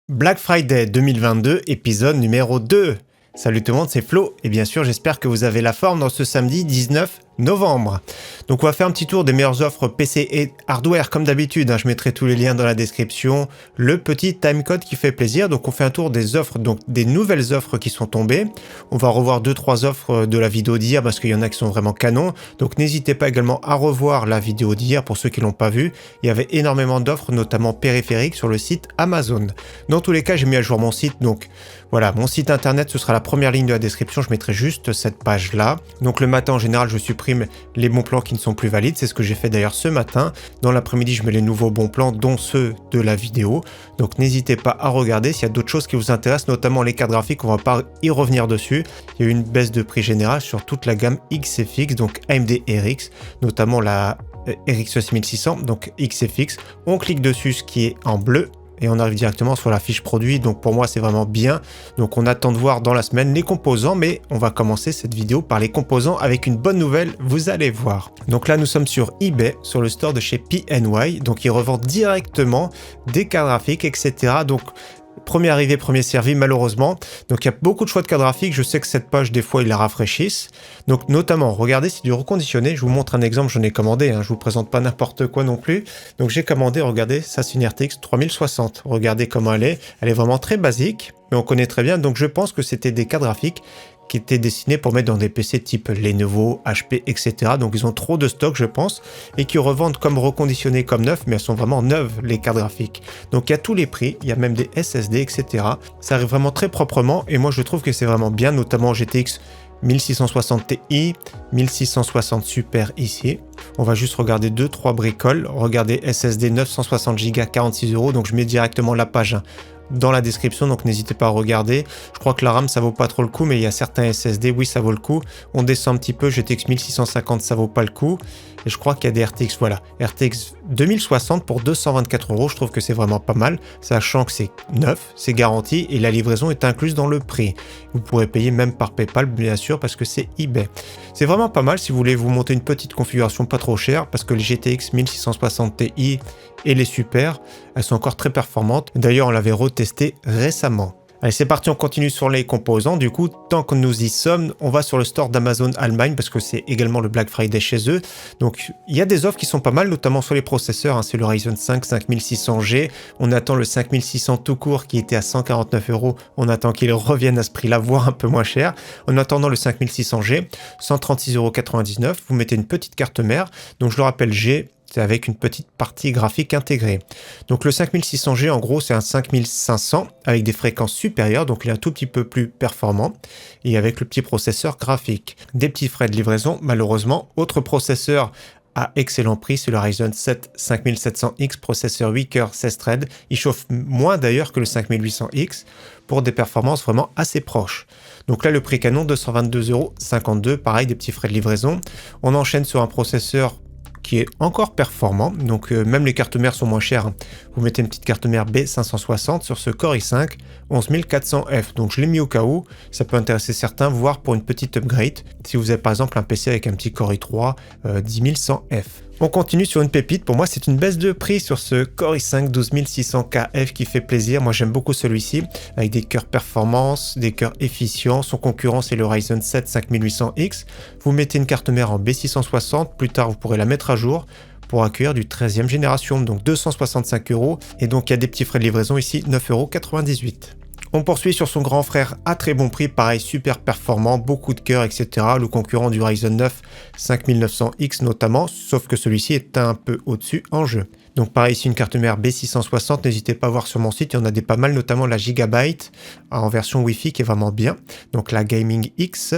Black Friday 2022, épisode numéro 2. Salut tout le monde, c'est Flo, et bien sûr j'espère que vous avez la forme dans ce samedi 19 novembre. Donc on va faire un petit tour des meilleures offres PC et hardware comme d'habitude, je mettrai tous les liens dans la description, le petit timecode qui fait plaisir. Donc on fait un tour des offres, donc des nouvelles offres qui sont tombées. On va revoir 2-3 offres de la vidéo d'hier parce qu'il y en a qui sont vraiment canons. Donc n'hésitez pas également à revoir la vidéo d'hier pour ceux qui l'ont pas vue. Il y avait énormément d'offres, notamment périphériques sur le site Amazon. Dans tous les cas, j'ai mis à jour mon site, donc voilà, mon site internet, ce sera la première ligne de la description, je mettrai juste cette page là. Donc le matin en général, je supprime les bons plans qui ne sont plus valides, c'est ce que j'ai fait d'ailleurs ce matin. Dans l'après-midi, je mets les nouveaux bons plans, dont ceux de la vidéo. Donc n'hésitez pas à regarder s'il y a d'autres choses qui vous intéressent, notamment les cartes graphiques, on va pas y revenir dessus. Il y a eu une baisse de prix générale sur toute la gamme XFX, donc AMD RX, notamment la RX 6600, donc XFX. On clique dessus, ce qui est en bleu, et on arrive directement sur la fiche produit, donc pour moi c'est vraiment bien. Donc on attend de voir dans la semaine les composants, mais on va commencer cette vidéo par les composants avec une bonne nouvelle, vous allez voir. Donc là nous sommes sur eBay, sur le store de chez PNY, donc ils revendent directement des cartes graphiques, etc. Donc premier arrivé, premier servi malheureusement. Donc il y a beaucoup de choix de cartes graphiques, je sais que cette page des fois ils la rafraîchissent. Donc notamment, regardez, c'est du reconditionné, je vous montre un exemple, j'en ai commandé, je vous présente pas n'importe quoi non plus. Donc j'ai commandé, regardez, ça c'est une RTX 3060, regardez comment elle est vraiment très basique, mais on connaît très bien, donc je pense que c'était des cartes graphiques qui étaient destinés pour mettre dans des PC type Lenovo, HP, etc. Donc ils ont trop de stock, je pense, et qui revendent comme reconditionnées, comme neufs, mais elles sont vraiment neuves, les cartes graphiques. Donc il y a tous les prix, il y a même des SSD, etc. Ça arrive vraiment très proprement, et moi je trouve que c'est vraiment bien, notamment GTX 1660 Ti, 1660 Super ici. On va juste regarder 2-3 bricoles. Regardez SSD 960 Go, 46 €, donc je mets directement la page dans la description, donc n'hésitez pas à regarder. Je crois que la RAM ça vaut pas trop le coup, mais il y a certains SSD, oui ça vaut le coup. On descend un petit peu, GTX 1650 ça vaut pas le coup. Et je crois qu'il y a des RTX, voilà, RTX 2060 pour 224 €, je trouve que c'est vraiment pas mal, sachant que c'est neuf, c'est garanti, et la livraison est incluse dans le prix. Vous pourrez payer même par PayPal, bien sûr, parce que c'est eBay. C'est vraiment pas mal si vous voulez vous monter une petite configuration pas trop chère, parce que les GTX 1660 Ti et les Super, elles sont encore très performantes. D'ailleurs, on l'avait retesté récemment. Allez, c'est parti, on continue sur les composants. Du coup, tant que nous y sommes, on va sur le store d'Amazon Allemagne parce que c'est également le Black Friday chez eux. Donc, il y a des offres qui sont pas mal, notamment sur les processeurs. C'est le Ryzen 5 5600G. On attend le 5600 tout court qui était à 149 €. On attend qu'il revienne à ce prix-là, voire un peu moins cher. En attendant le 5600G, 136,99 €. Vous mettez une petite carte mère. Donc, je le rappelle, G. C'est avec une petite partie graphique intégrée. Donc le 5600G, en gros, c'est un 5500 avec des fréquences supérieures, donc il est un tout petit peu plus performant, et avec le petit processeur graphique. Des petits frais de livraison, malheureusement. Autre processeur à excellent prix, c'est le Ryzen 7 5700X, processeur 8 cœurs 16 threads. Il chauffe moins d'ailleurs que le 5800X pour des performances vraiment assez proches. Donc là, le prix canon, 222,52 €, pareil, des petits frais de livraison. On enchaîne sur un processeur qui est encore performant, donc même les cartes mères sont moins chères. Vous mettez une petite carte mère B560 sur ce Core i5 11400F, donc je l'ai mis au cas où, ça peut intéresser certains, voire pour une petite upgrade, si vous avez par exemple un PC avec un petit Core i3 10100F. On continue sur une pépite, pour moi c'est une baisse de prix sur ce Core i5 12600KF qui fait plaisir, moi j'aime beaucoup celui-ci, avec des cœurs performance, des cœurs efficients, son concurrent c'est le Ryzen 7 5800X, vous mettez une carte mère en B660, plus tard vous pourrez la mettre à jour, pour accueillir du 13e génération, donc 265 €, et donc il y a des petits frais de livraison ici, 9,98 €. On poursuit sur son grand frère à très bon prix, pareil super performant, beaucoup de cœurs, etc. Le concurrent du Ryzen 9 5900X notamment, sauf que celui-ci est un peu au-dessus en jeu. Donc pareil ici une carte mère B660, n'hésitez pas à voir sur mon site, il y en a des pas mal, notamment la Gigabyte en version Wi-Fi qui est vraiment bien. Donc la Gaming X,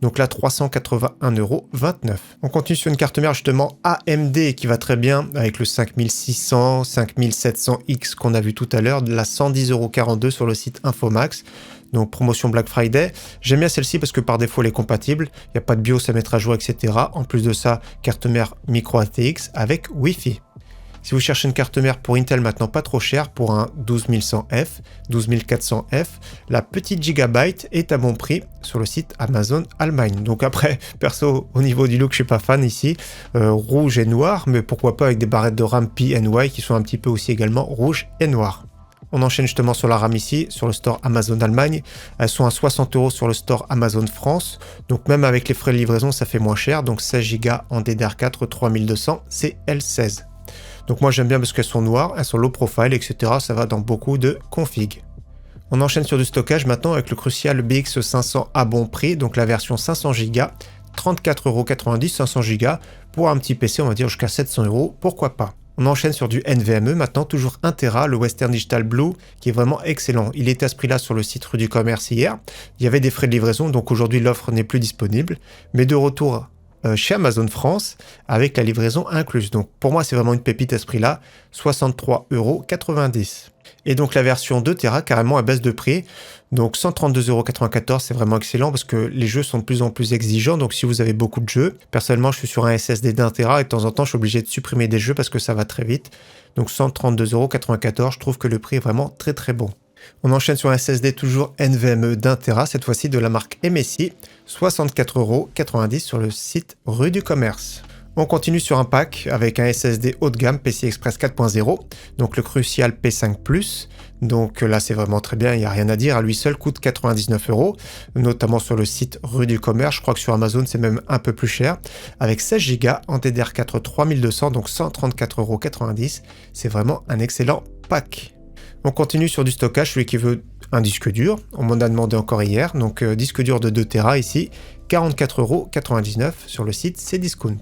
donc là 381,29 €. On continue sur une carte mère justement AMD qui va très bien avec le 5600, 5700X qu'on a vu tout à l'heure, de la 110,42 € sur le site Infomax. Donc promotion Black Friday, j'aime bien celle-ci parce que par défaut elle est compatible, il n'y a pas de BIOS à mettre à jour, etc. En plus de ça, carte mère micro ATX avec Wi-Fi. Si vous cherchez une carte mère pour Intel maintenant pas trop chère, pour un 12100F, 12400F, la petite Gigabyte est à bon prix sur le site Amazon Allemagne. Donc après, perso, au niveau du look, je suis pas fan ici, rouge et noir, mais pourquoi pas avec des barrettes de RAM PNY qui sont un petit peu aussi également rouge et noir. On enchaîne justement sur la RAM ici, sur le store Amazon Allemagne. Elles sont à 60 € sur le store Amazon France. Donc même avec les frais de livraison, ça fait moins cher. Donc 16 Go en DDR4 3200 CL16. Donc moi j'aime bien parce qu'elles sont noires, elles sont low profile, etc. Ça va dans beaucoup de configs. On enchaîne sur du stockage maintenant avec le Crucial BX500 à bon prix. Donc la version 500 Go, 34,90 €, 500 Go. Pour un petit PC, on va dire jusqu'à 700 €, pourquoi pas. On enchaîne sur du NVMe, maintenant toujours 1 Tera, le Western Digital Blue, qui est vraiment excellent. Il était à ce prix-là sur le site Rue du Commerce hier. Il y avait des frais de livraison, donc aujourd'hui l'offre n'est plus disponible. Mais de retour chez Amazon France, avec la livraison incluse. Donc pour moi, c'est vraiment une pépite à ce prix-là, 63,90 €. Et donc la version 2 Tera, carrément à baisse de prix. Donc 132,94 €, c'est vraiment excellent parce que les jeux sont de plus en plus exigeants. Donc si vous avez beaucoup de jeux, personnellement je suis sur un SSD d'1 Tera et de temps en temps je suis obligé de supprimer des jeux parce que ça va très vite. Donc 132,94 €, je trouve que le prix est vraiment très très bon. On enchaîne sur un SSD toujours NVMe d'1 Tera, cette fois-ci de la marque MSI, 64,90 € sur le site Rue du Commerce. On continue sur un pack avec un SSD haut de gamme PCI Express 4.0, donc le Crucial P5+. Donc là c'est vraiment très bien, il n'y a rien à dire, à lui seul coûte 99 €, notamment sur le site Rue du Commerce. Je crois que sur Amazon c'est même un peu plus cher, avec 16 Go en DDR4 3200, donc 134,90 €. C'est vraiment un excellent pack. On continue sur du stockage, celui qui veut un disque dur, on m'en a demandé encore hier, donc disque dur de 2 Tera ici, 44,99 € sur le site Cdiscount.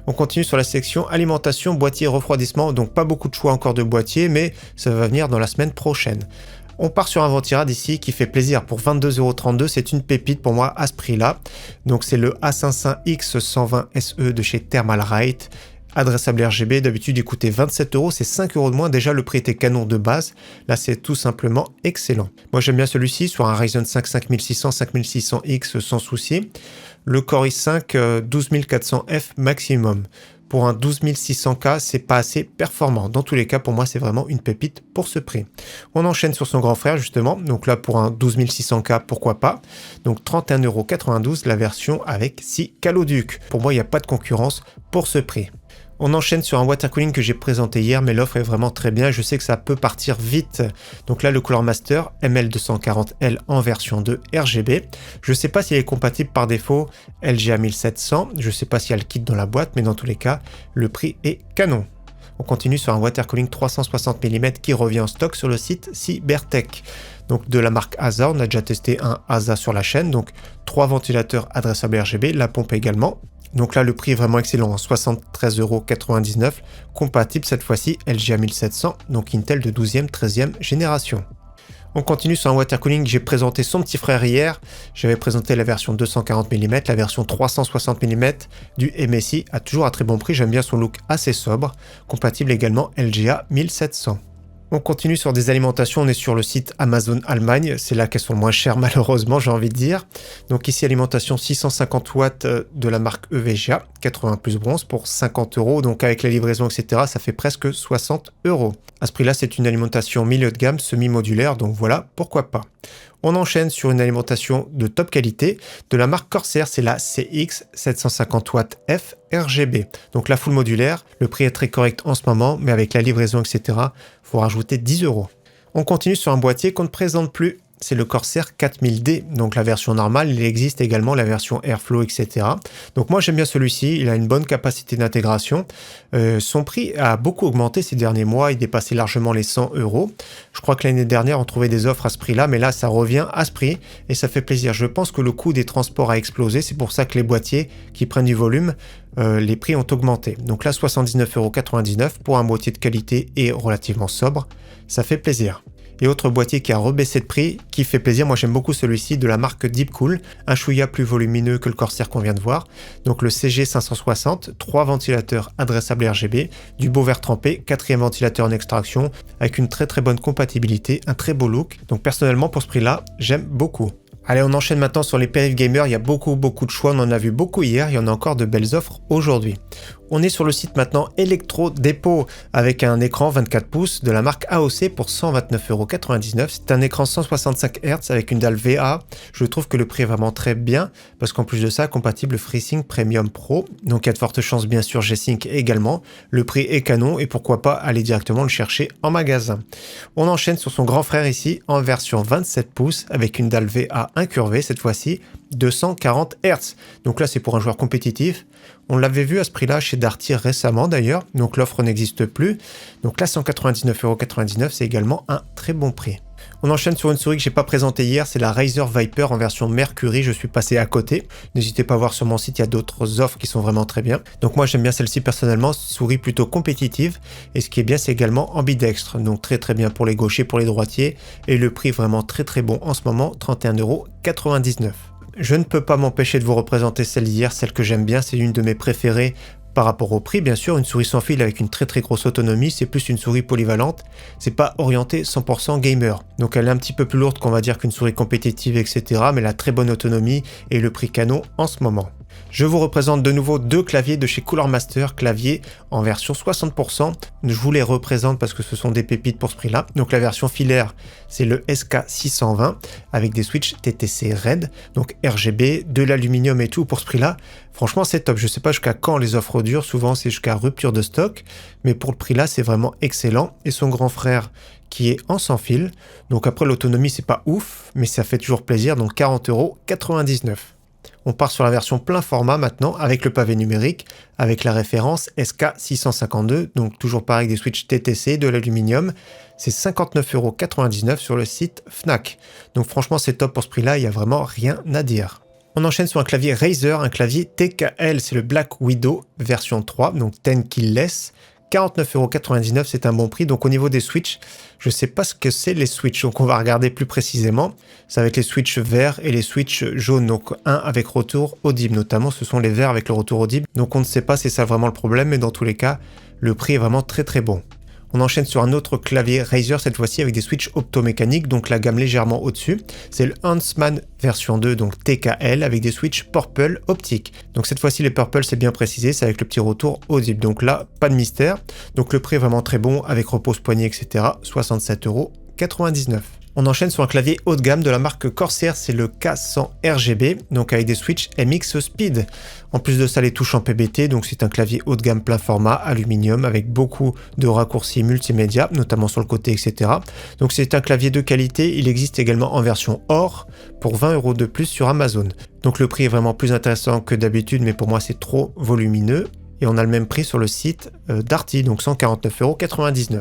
On continue sur la section alimentation, boîtier, refroidissement, donc pas beaucoup de choix encore de boîtier, mais ça va venir dans la semaine prochaine. On part sur un Ventirad ici qui fait plaisir pour 22,32 €, c'est une pépite pour moi à ce prix-là. Donc c'est le A55X120 SE de chez Thermalright. Adressable RGB, d'habitude il coûtait 27 €, c'est 5 € de moins, déjà le prix était canon de base, là c'est tout simplement excellent. Moi j'aime bien celui-ci sur un Ryzen 5 5600, 5600X sans souci. Le Core i5 12400F maximum. Pour un 12600K, c'est pas assez performant. Dans tous les cas, pour moi, c'est vraiment une pépite pour ce prix. On enchaîne sur son grand frère, justement. Donc là, pour un 12600K, pourquoi pas. Donc 31,92 € la version avec 6 caloducs. Pour moi, il n'y a pas de concurrence pour ce prix. On enchaîne sur un water cooling que j'ai présenté hier, mais l'offre est vraiment très bien. Je sais que ça peut partir vite. Donc là, le Cooler Master ML240L en version 2 RGB. Je ne sais pas s'il est compatible par défaut LGA 1700. Je ne sais pas s'il y a le kit dans la boîte, mais dans tous les cas, le prix est canon. On continue sur un water cooling 360 mm qui revient en stock sur le site Cybertech. Donc de la marque ASA, on a déjà testé un ASA sur la chaîne. Donc 3 ventilateurs adressables RGB, la pompe également. Donc là, le prix est vraiment excellent, 73,99 €, compatible cette fois-ci LGA 1700, donc Intel de 12e, 13e génération. On continue sur un water cooling, j'ai présenté son petit frère hier, j'avais présenté la version 240 mm, la version 360 mm du MSI, à toujours à très bon prix, j'aime bien son look assez sobre, compatible également LGA 1700. On continue sur des alimentations, on est sur le site Amazon Allemagne, c'est là qu'elles sont moins chères malheureusement, j'ai envie de dire. Donc ici alimentation 650 watts de la marque EVGA, 80 plus bronze pour 50 €, donc avec la livraison etc. ça fait presque 60 €. À ce prix là c'est une alimentation milieu de gamme semi-modulaire, donc voilà, pourquoi pas. On enchaîne sur une alimentation de top qualité de la marque Corsair, c'est la CX 750 watts F RGB. Donc la full modulaire, le prix est très correct en ce moment, mais avec la livraison etc. faut rajouter 10 €. On continue sur un boîtier qu'on ne présente plus. C'est le Corsair 4000D, donc la version normale, il existe également la version Airflow, etc. Donc moi j'aime bien celui-ci, il a une bonne capacité d'intégration. Son prix a beaucoup augmenté ces derniers mois, il dépassait largement les 100 €. Je crois que l'année dernière on trouvait des offres à ce prix-là, mais là ça revient à ce prix et ça fait plaisir. Je pense que le coût des transports a explosé, c'est pour ça que les boîtiers qui prennent du volume, les prix ont augmenté. Donc là 79,99 € pour un boîtier de qualité et relativement sobre, ça fait plaisir. Et autre boîtier qui a rebaissé de prix, qui fait plaisir, moi j'aime beaucoup celui-ci de la marque Deepcool, un chouïa plus volumineux que le Corsair qu'on vient de voir. Donc le CG560, 3 ventilateurs adressables RGB, du beau verre trempé, 4e ventilateur en extraction, avec une très très bonne compatibilité, un très beau look. Donc personnellement pour ce prix-là, j'aime beaucoup. Allez, on enchaîne maintenant sur les périphes gamers, il y a beaucoup de choix, on en a vu beaucoup hier, il y en a encore de belles offres aujourd'hui. On est sur le site maintenant Electro Depot avec un écran 24 pouces de la marque AOC pour 129,99 €. C'est un écran 165 Hz avec une dalle VA. Je trouve que le prix est vraiment très bien parce qu'en plus de ça, compatible FreeSync Premium Pro. Donc il y a de fortes chances bien sûr G-Sync également. Le prix est canon et pourquoi pas aller directement le chercher en magasin. On enchaîne sur son grand frère ici en version 27 pouces avec une dalle VA incurvée cette fois-ci, 240 Hz. Donc là c'est pour un joueur compétitif. On l'avait vu à ce prix-là chez Darty récemment d'ailleurs, donc l'offre n'existe plus. Donc là 199,99 €, c'est également un très bon prix. On enchaîne sur une souris que j'ai pas présentée hier, c'est la Razer Viper en version Mercury, je suis passé à côté. N'hésitez pas à voir sur mon site, il y a d'autres offres qui sont vraiment très bien. Donc moi j'aime bien celle-ci personnellement, souris plutôt compétitive. Et ce qui est bien c'est également ambidextre, donc très très bien pour les gauchers, pour les droitiers. Et le prix vraiment très très bon en ce moment, 31,99 €. Je ne peux pas m'empêcher de vous représenter celle d'hier, celle que j'aime bien, c'est une de mes préférées par rapport au prix, bien sûr, une souris sans fil avec une très très grosse autonomie, c'est plus une souris polyvalente, c'est pas orienté 100% gamer. Donc elle est un petit peu plus lourde qu'on va dire qu'une souris compétitive, etc. Mais elle a très bonne autonomie et le prix canon en ce moment. Je vous représente de nouveau deux claviers de chez Cooler Master, clavier en version 60%. Je vous les représente parce que ce sont des pépites pour ce prix-là. Donc la version filaire, c'est le SK620 avec des switches TTC RED, donc RGB, de l'aluminium et tout pour ce prix-là. Franchement, c'est top. Je sais pas jusqu'à quand les offres durent. Souvent, c'est jusqu'à rupture de stock. Mais pour le prix-là, c'est vraiment excellent. Et son grand frère qui est en sans fil. Donc après, l'autonomie, c'est pas ouf, mais ça fait toujours plaisir. Donc 40,99 €. On part sur la version plein format maintenant avec le pavé numérique, avec la référence SK652, donc toujours pareil des switches TTC, de l'aluminium. C'est 59,99 € sur le site Fnac. Donc franchement c'est top pour ce prix-là, il n'y a vraiment rien à dire. On enchaîne sur un clavier Razer, un clavier TKL, c'est le Black Widow version 3, donc 10 keyless. 49,99 €, c'est un bon prix. Donc au niveau des switches, je ne sais pas ce que c'est les switches, donc on va regarder plus précisément. C'est avec les switches verts et les switches jaunes, donc un avec retour audible, notamment ce sont les verts avec le retour audible. Donc on ne sait pas si c'est vraiment le problème, mais dans tous les cas, le prix est vraiment très très bon. On enchaîne sur un autre clavier Razer, cette fois-ci avec des switches optomécaniques, donc la gamme légèrement au-dessus. C'est le Huntsman version 2, donc TKL, avec des switches Purple optiques. Donc cette fois-ci, les Purple, c'est bien précisé, c'est avec le petit retour audible. Donc là, pas de mystère. Donc le prix est vraiment très bon, avec repose-poignet, etc. 67,99 €. On enchaîne sur un clavier haut de gamme de la marque Corsair, c'est le K100 RGB, donc avec des switches MX Speed. En plus de ça, les touches en PBT, donc c'est un clavier haut de gamme plein format, aluminium, avec beaucoup de raccourcis multimédia, notamment sur le côté, etc. Donc c'est un clavier de qualité, il existe également en version or, pour 20 € de plus sur Amazon. Donc le prix est vraiment plus intéressant que d'habitude, mais pour moi c'est trop volumineux. Et on a le même prix sur le site Darty, donc 149,99 €.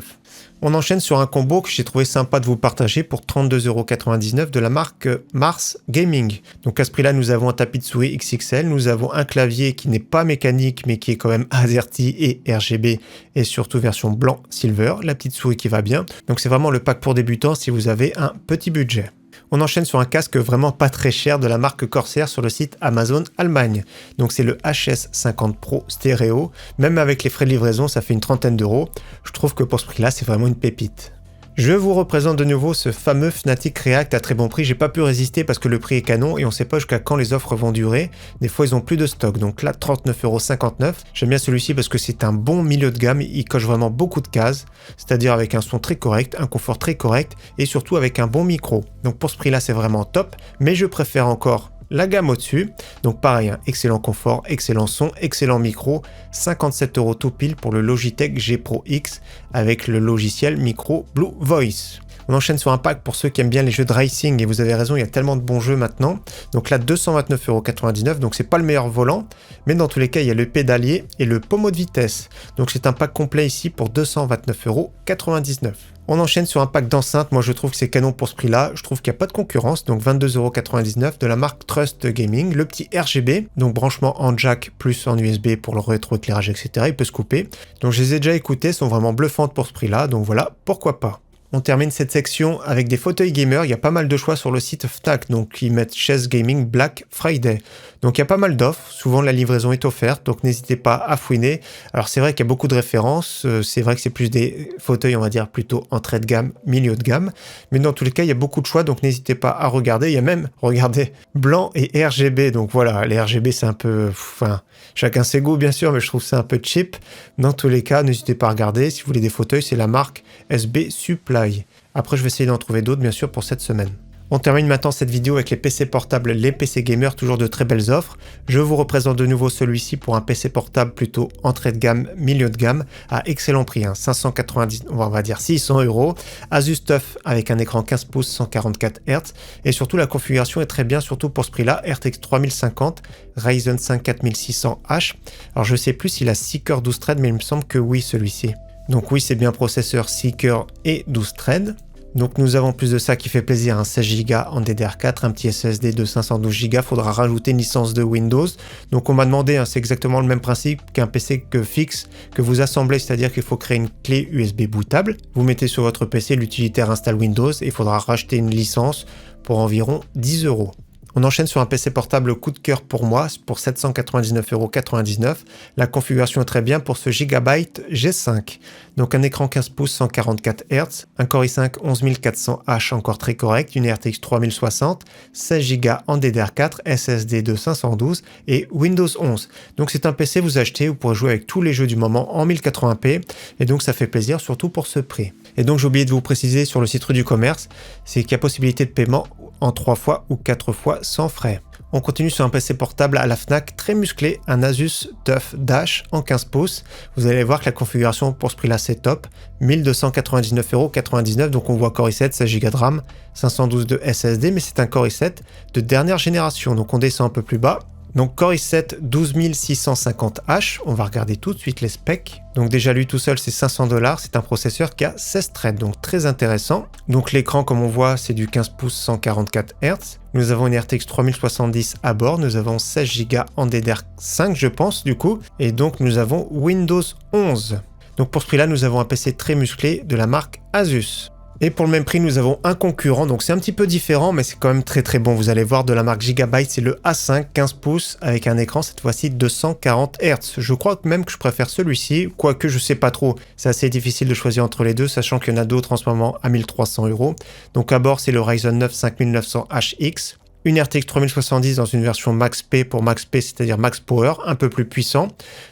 On enchaîne sur un combo que j'ai trouvé sympa de vous partager pour 32,99 € de la marque Mars Gaming. Donc à ce prix-là, nous avons un tapis de souris XXL, nous avons un clavier qui n'est pas mécanique mais qui est quand même AZERTY et RGB et surtout version blanc silver, la petite souris qui va bien. Donc c'est vraiment le pack pour débutants si vous avez un petit budget. On enchaîne sur un casque vraiment pas très cher de la marque Corsair sur le site Amazon Allemagne. Donc c'est le HS50 Pro stéréo. Même avec les frais de livraison, ça fait une trentaine d'euros. Je trouve que pour ce prix-là, c'est vraiment une pépite. Je vous représente de nouveau ce fameux Fnatic React à très bon prix. J'ai pas pu résister parce que le prix est canon et on sait pas jusqu'à quand les offres vont durer. Des fois, ils ont plus de stock. Donc là, 39,59 €. J'aime bien celui-ci parce que c'est un bon milieu de gamme. Il coche vraiment beaucoup de cases. C'est-à-dire avec un son très correct, un confort très correct et surtout avec un bon micro. Donc pour ce prix-là, c'est vraiment top. Mais je préfère encore la gamme au-dessus. Donc pareil, hein, excellent confort, excellent son, excellent micro. 57 € tout pile pour le Logitech G Pro X avec le logiciel micro Blue Voice. On enchaîne sur un pack pour ceux qui aiment bien les jeux de racing et vous avez raison, il y a tellement de bons jeux maintenant. Donc là 229,99 €, donc c'est pas le meilleur volant, mais dans tous les cas il y a le pédalier et le pommeau de vitesse. Donc c'est un pack complet ici pour 229,99 €. On enchaîne sur un pack d'enceintes, moi je trouve que c'est canon pour ce prix-là, je trouve qu'il n'y a pas de concurrence, donc 22,99 € de la marque Trust Gaming, le petit RGB, donc branchement en jack plus en USB pour le rétroéclairage, etc. Il peut se couper. Donc je les ai déjà écoutés, sont vraiment bluffantes pour ce prix-là, donc voilà, pourquoi pas. On termine cette section avec des fauteuils gamers. Il y a pas mal de choix sur le site Fnac, donc ils mettent chaise gaming Black Friday. Donc il y a pas mal d'offres, souvent la livraison est offerte, donc n'hésitez pas à fouiner. Alors c'est vrai qu'il y a beaucoup de références, c'est vrai que c'est plus des fauteuils, on va dire plutôt entrée de gamme, milieu de gamme, mais dans tous les cas il y a beaucoup de choix, donc n'hésitez pas à regarder. Il y a même, regardez, blanc et RGB, donc voilà, les RGB c'est un peu, enfin, chacun ses goûts bien sûr, mais je trouve ça un peu cheap. Dans tous les cas, n'hésitez pas à regarder, si vous voulez des fauteuils, c'est la marque SB Supply. Après je vais essayer d'en trouver d'autres bien sûr pour cette semaine. On termine maintenant cette vidéo avec les PC portables, les PC gamers, toujours de très belles offres. Je vous représente de nouveau celui-ci pour un PC portable plutôt entrée de gamme, milieu de gamme, à excellent prix, 590, on va dire 600 €. Asus TUF avec un écran 15 pouces 144 Hz et surtout la configuration est très bien, surtout pour ce prix-là, RTX 3050, Ryzen 5 4600H. Alors je sais plus s'il a 6 cœurs 12 threads, mais il me semble que oui celui-ci. Donc oui, c'est bien processeur 6 cœurs et 12 threads. Donc nous avons plus de ça qui fait plaisir, un 16 Go en DDR4, un petit SSD de 512 Go, faudra rajouter une licence de Windows. Donc on m'a demandé, c'est exactement le même principe qu'un PC fixe que vous assemblez, c'est-à-dire qu'il faut créer une clé USB bootable. Vous mettez sur votre PC, l'utilitaire installe Windows et il faudra racheter une licence pour environ 10 €. On enchaîne sur un PC portable coup de cœur pour moi, pour 799,99 €. La configuration est très bien pour ce Gigabyte G5. Donc un écran 15 pouces 144 Hz, un Core i5 11400H encore très correct, une RTX 3060, 16 Go en DDR4, SSD de 512 et Windows 11. Donc c'est un PC vous achetez, vous pourrez jouer avec tous les jeux du moment en 1080p et donc ça fait plaisir surtout pour ce prix. Et donc j'ai oublié de vous préciser sur le site Rue du Commerce, c'est qu'il y a possibilité de paiement en 3 fois ou 4 fois sans frais. On continue sur un PC portable à la Fnac très musclé, un Asus TUF Dash en 15 pouces. Vous allez voir que la configuration pour ce prix-là c'est top, 1299,99 €, donc on voit Core i7, 16 Go de RAM, 512 de SSD, mais c'est un Core i7 de dernière génération, donc on descend un peu plus bas. Donc Core i7 12650H, on va regarder tout de suite les specs. Donc déjà lui tout seul c'est 500 $, c'est un processeur qui a 16 threads, donc très intéressant. Donc l'écran comme on voit c'est du 15 pouces 144 Hz. Nous avons une RTX 3070 à bord, nous avons 16 Go en DDR5 je pense du coup, et donc nous avons Windows 11. Donc pour ce prix là nous avons un PC très musclé de la marque Asus. Et pour le même prix, nous avons un concurrent, donc c'est un petit peu différent, mais c'est quand même très très bon. Vous allez voir de la marque Gigabyte, c'est le A5 15 pouces avec un écran cette fois-ci 240 Hz. Je crois même que je préfère celui-ci, quoique je sais pas trop. C'est assez difficile de choisir entre les deux, sachant qu'il y en a d'autres en ce moment à 1300 €. Donc à bord, c'est le Ryzen 9 5900HX. Une RTX 3070 dans une version Max P pour Max P, c'est-à-dire Max Power, un peu plus puissant.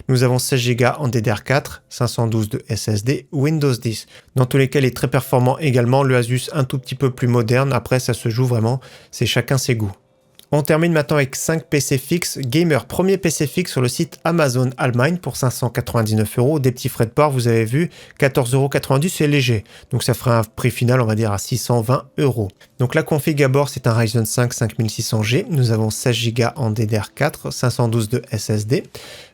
Nous avons 16 Go en DDR4, 512 de SSD, Windows 10. Dans tous les cas, il est très performant également. Le Asus un tout petit peu plus moderne. Après, ça se joue vraiment, c'est chacun ses goûts. On termine maintenant avec 5 PC fixes gamer. Premier PC fixe sur le site Amazon Allemagne pour 599 €. Des petits frais de port, vous avez vu, 14,90 €, c'est léger. Donc ça fera un prix final, on va dire, à 620 €. Donc la config à bord, c'est un Ryzen 5 5600G. Nous avons 16 Go en DDR4, 512 de SSD.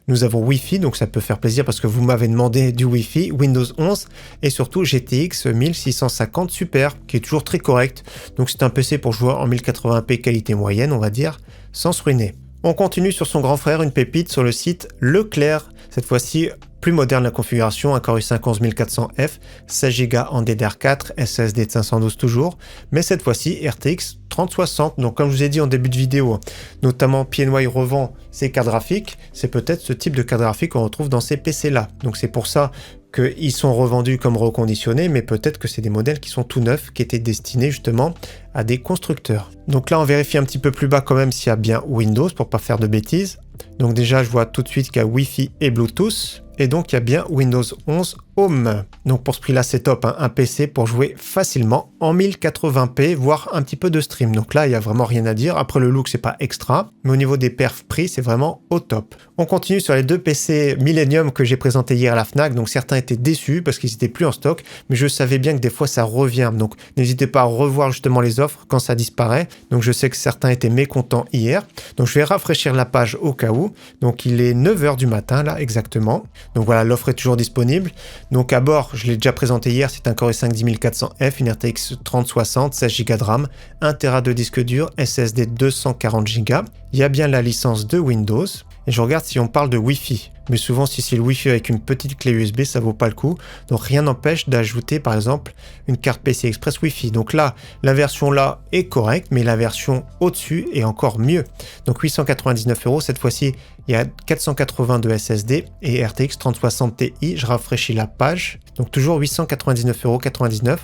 Nous avons Wi-Fi, donc ça peut faire plaisir parce que vous m'avez demandé du Wi-Fi, Windows 11 et surtout GTX 1650 Super, qui est toujours très correct. Donc c'est un PC pour jouer en 1080p qualité moyenne, on va dire, sans se ruiner. On continue sur son grand frère, une pépite sur le site Leclerc. Cette fois-ci, plus moderne la configuration, un Core i5 11400F, 16 Go en DDR4, SSD de 512 toujours, mais cette fois-ci RTX 3060. Donc comme je vous ai dit en début de vidéo, notamment PNY revend ses cartes graphiques, c'est peut-être ce type de carte graphique qu'on retrouve dans ces PC-là. Donc c'est pour ça qu'ils sont revendus comme reconditionnés, mais peut-être que c'est des modèles qui sont tout neufs, qui étaient destinés justement à des constructeurs. Donc là on vérifie un petit peu plus bas quand même s'il y a bien Windows pour pas faire de bêtises. Donc déjà je vois tout de suite qu'il y a Wi-Fi et Bluetooth. Et donc il y a bien Windows 11 Home. Donc pour ce prix là c'est top, un PC pour jouer facilement en 1080p, voire un petit peu de stream. Donc là il n'y a vraiment rien à dire. Après le look c'est pas extra, mais au niveau des perfs prix c'est vraiment au top. On continue sur les deux PC Millennium que j'ai présentés hier à la Fnac. Donc certains étaient déçus parce qu'ils n'étaient plus en stock, mais je savais bien que des fois ça revient. Donc n'hésitez pas à revoir justement les offres quand ça disparaît. Donc je sais que certains étaient mécontents hier. Donc je vais rafraîchir la page au cas où. Donc il est 9 h du matin là exactement. Donc voilà, l'offre est toujours disponible. Donc à bord, je l'ai déjà présenté hier, c'est un Core i5 10400F, une RTX 3060, 16 Go de RAM, 1 Tera de disque dur, SSD 240 Go. Il y a bien la licence de Windows. et je regarde si on parle de Wi-Fi. Mais souvent, si c'est le Wi-Fi avec une petite clé USB, ça vaut pas le coup. Donc rien n'empêche d'ajouter par exemple une carte PCI Express Wi-Fi. Donc là, la version là est correcte, mais la version au-dessus est encore mieux. Donc 899 €, cette fois-ci, il y a 482 SSD et RTX 3060 Ti. Je rafraîchis la page. Donc toujours 899,99 €.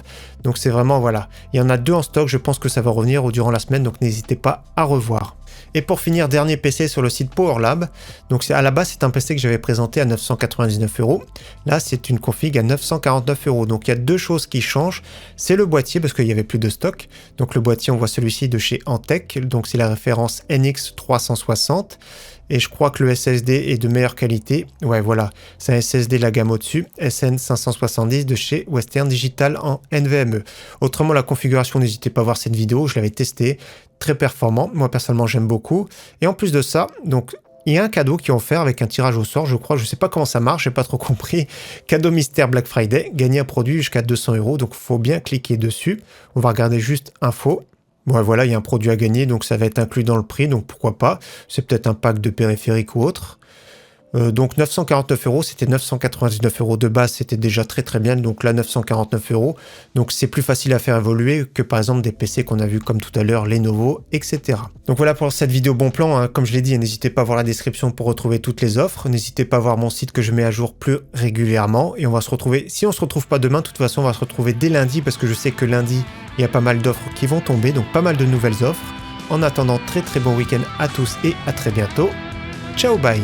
Donc c'est vraiment, voilà. Il y en a 2 en stock, je pense que ça va revenir durant la semaine, donc n'hésitez pas à revoir. Et pour finir, dernier PC sur le site PowerLab. Donc à la base, c'est un PC que j'avais présenté à 999 €. Là, c'est une config à 949 €. Donc il y a 2 choses qui changent. C'est le boîtier, parce qu'il n'y avait plus de stock. Donc le boîtier, on voit celui-ci de chez Antec. Donc c'est la référence NX360. Et je crois que le SSD est de meilleure qualité. Ouais, voilà, c'est un SSD la gamme au-dessus, SN570 de chez Western Digital en NVMe. Autrement, la configuration, n'hésitez pas à voir cette vidéo, je l'avais testé, très performant. Moi, personnellement, j'aime beaucoup. Et en plus de ça, donc, il y a un cadeau qui est offert avec un tirage au sort, je crois. Je sais pas comment ça marche, j'ai pas trop compris. Cadeau mystère Black Friday, gagner un produit jusqu'à 200 €. Donc, il faut bien cliquer dessus. On va regarder juste info. Bon, voilà, il y a un produit à gagner, donc ça va être inclus dans le prix, donc pourquoi pas. C'est peut-être un pack de périphériques ou autre. Donc 949 €, c'était 999 € de base, c'était déjà très très bien, donc là 949 €. Donc c'est plus facile à faire évoluer que par exemple des PC qu'on a vu comme tout à l'heure, Lenovo, etc. Donc voilà pour cette vidéo bon plan, hein. Comme je l'ai dit, n'hésitez pas à voir la description pour retrouver toutes les offres. N'hésitez pas à voir mon site que je mets à jour plus régulièrement. Et on va se retrouver, si on se retrouve pas demain, de toute façon on va se retrouver dès lundi, parce que je sais que lundi, il y a pas mal d'offres qui vont tomber, donc pas mal de nouvelles offres. En attendant, très très bon week-end à tous et à très bientôt. Ciao, bye!